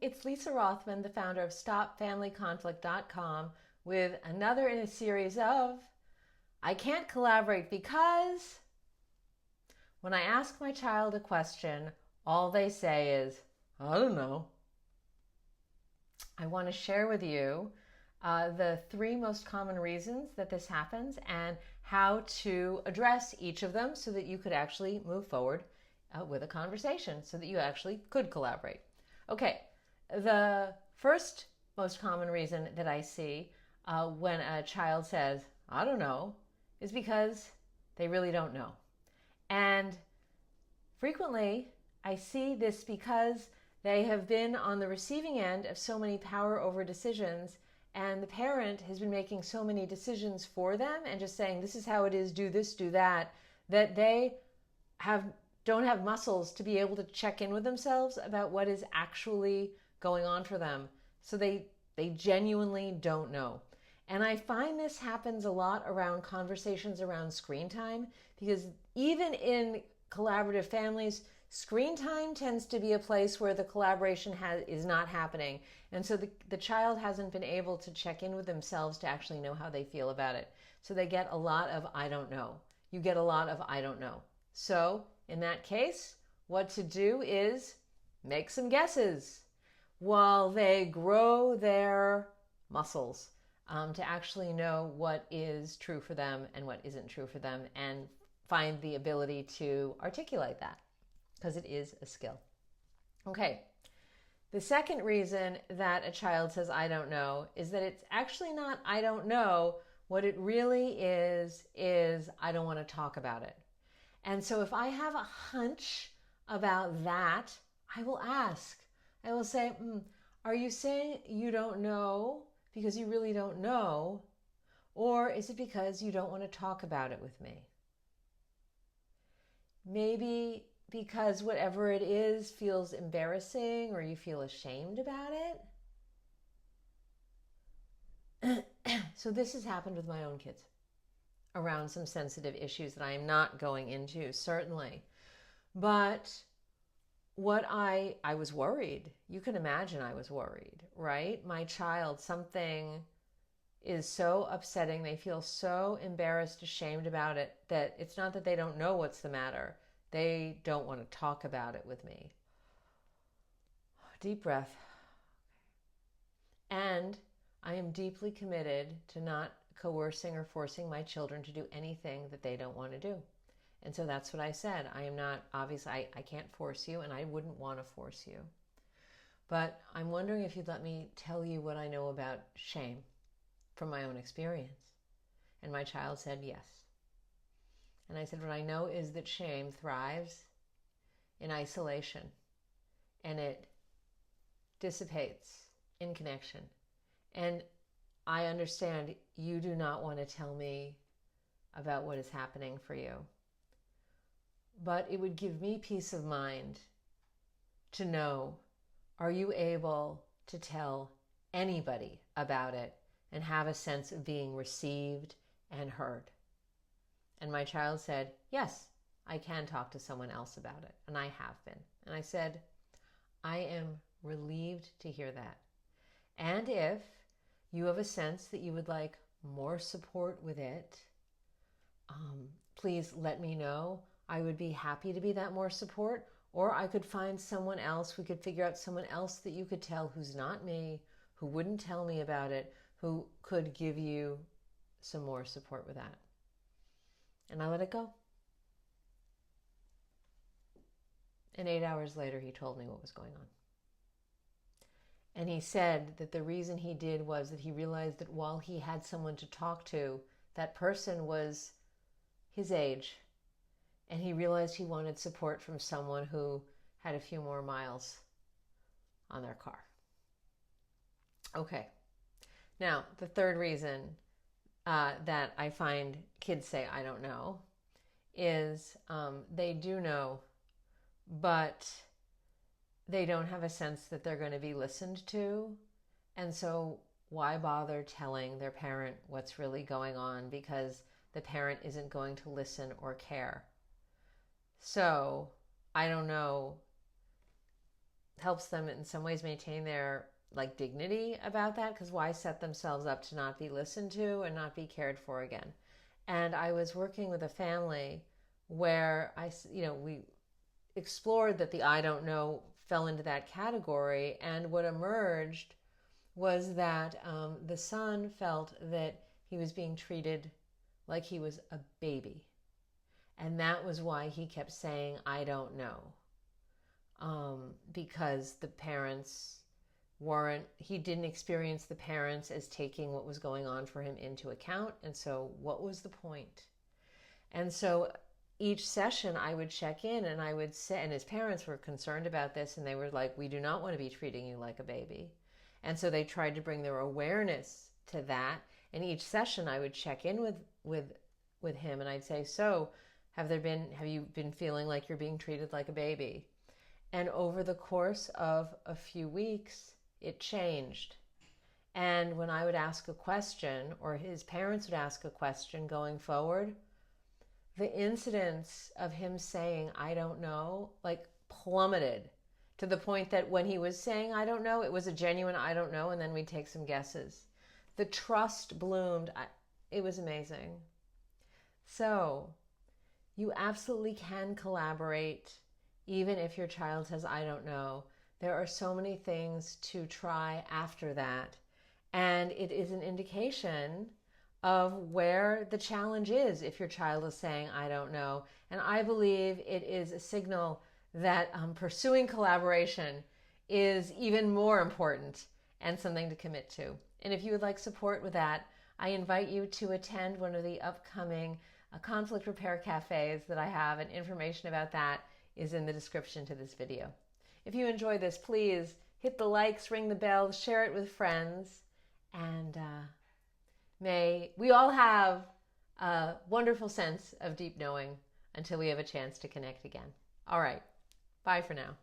It's Lisa Rothman, the founder of StopFamilyConflict.com, with another in a series of I Can't Collaborate Because. When I ask my child a question, all they say is, I don't know. I want to share with you the 3 most common reasons that this happens and how to address each of them so that you could actually move forward with a conversation so that you actually could collaborate. Okay, the first most common reason that I see when a child says, I don't know, is because they really don't know. And frequently, I see this because they have been on the receiving end of so many power over decisions, and the parent has been making so many decisions for them and just saying, this is how it is, do this, do that, that they don't have muscles to be able to check in with themselves about what is actually going on for them. So they genuinely don't know. And I find this happens a lot around conversations around screen time, because even in collaborative families, screen time tends to be a place where the collaboration is not happening. And so the child hasn't been able to check in with themselves to actually know how they feel about it. So they get a lot of I don't know. You get a lot of I don't know. So in that case, what to do is make some guesses while they grow their muscles to actually know what is true for them and what isn't true for them, and find the ability to articulate that, because it is a skill. Okay, the second reason that a child says I don't know is that it's actually not I don't know. What it really is I don't want to talk about it. And so if I have a hunch about that, I will ask. I will say, are you saying you don't know because you really don't know? Or is it because you don't want to talk about it with me? Maybe because whatever it is feels embarrassing or you feel ashamed about it. So this has happened with my own kids around some sensitive issues that I am not going into, certainly. But what I was worried. You can imagine I was worried, right? My child, something is so upsetting. They feel so embarrassed, ashamed about it, that it's not that they don't know what's the matter. They don't want to talk about it with me. Deep breath. And I am deeply committed to not coercing or forcing my children to do anything that they don't want to do. And so that's what I said. I am not, obviously, I can't force you, and I wouldn't want to force you. But I'm wondering if you'd let me tell you what I know about shame from my own experience. And my child said yes. And I said, what I know is that shame thrives in isolation, and it dissipates in connection. And I understand you do not want to tell me about what is happening for you. But it would give me peace of mind to know, are you able to tell anybody about it and have a sense of being received and heard? And my child said, yes, I can talk to someone else about it. And I have been. And I said, I am relieved to hear that. And if you have a sense that you would like more support with it, please let me know. I would be happy to be that more support, or I could find someone else. We could figure out someone else that you could tell who's not me, who wouldn't tell me about it, who could give you some more support with that. And I let it go. And 8 hours later, he told me what was going on. And he said that the reason he did was that he realized that while he had someone to talk to, that person was his age. And he realized he wanted support from someone who had a few more miles on their car. Okay. Now, the third reason that I find kids say, I don't know, is they do know, but they don't have a sense that they're going to be listened to. And so why bother telling their parent what's really going on, because the parent isn't going to listen or care. So I don't know helps them in some ways maintain their like dignity about that, because why set themselves up to not be listened to and not be cared for again? And I was working with a family where we explored that the I don't know fell into that category, and what emerged was that the son felt that he was being treated like he was a baby, and that was why he kept saying I don't know, because the parents he didn't experience the parents as taking what was going on for him into account. And so what was the point? And so each session I would check in and I would say, and his parents were concerned about this, and they were like, we do not want to be treating you like a baby. And so they tried to bring their awareness to that. And each session I would check in with him, and I'd say, so have you been feeling like you're being treated like a baby? And over the course of a few weeks, it changed. And when I would ask a question, or his parents would ask a question going forward, the incidence of him saying, I don't know, like plummeted to the point that when he was saying, I don't know, it was a genuine, I don't know. And then we'd take some guesses. The trust bloomed. It was amazing. So you absolutely can collaborate, even if your child says, I don't know. There are so many things to try after that. And it is an indication of where the challenge is if your child is saying, I don't know. And I believe it is a signal that pursuing collaboration is even more important and something to commit to. And if you would like support with that, I invite you to attend one of the upcoming conflict repair cafes that I have, and information about that is in the description to this video. If you enjoy this, please hit the likes, ring the bell, share it with friends, and may we all have a wonderful sense of deep knowing until we have a chance to connect again. All right. Bye for now.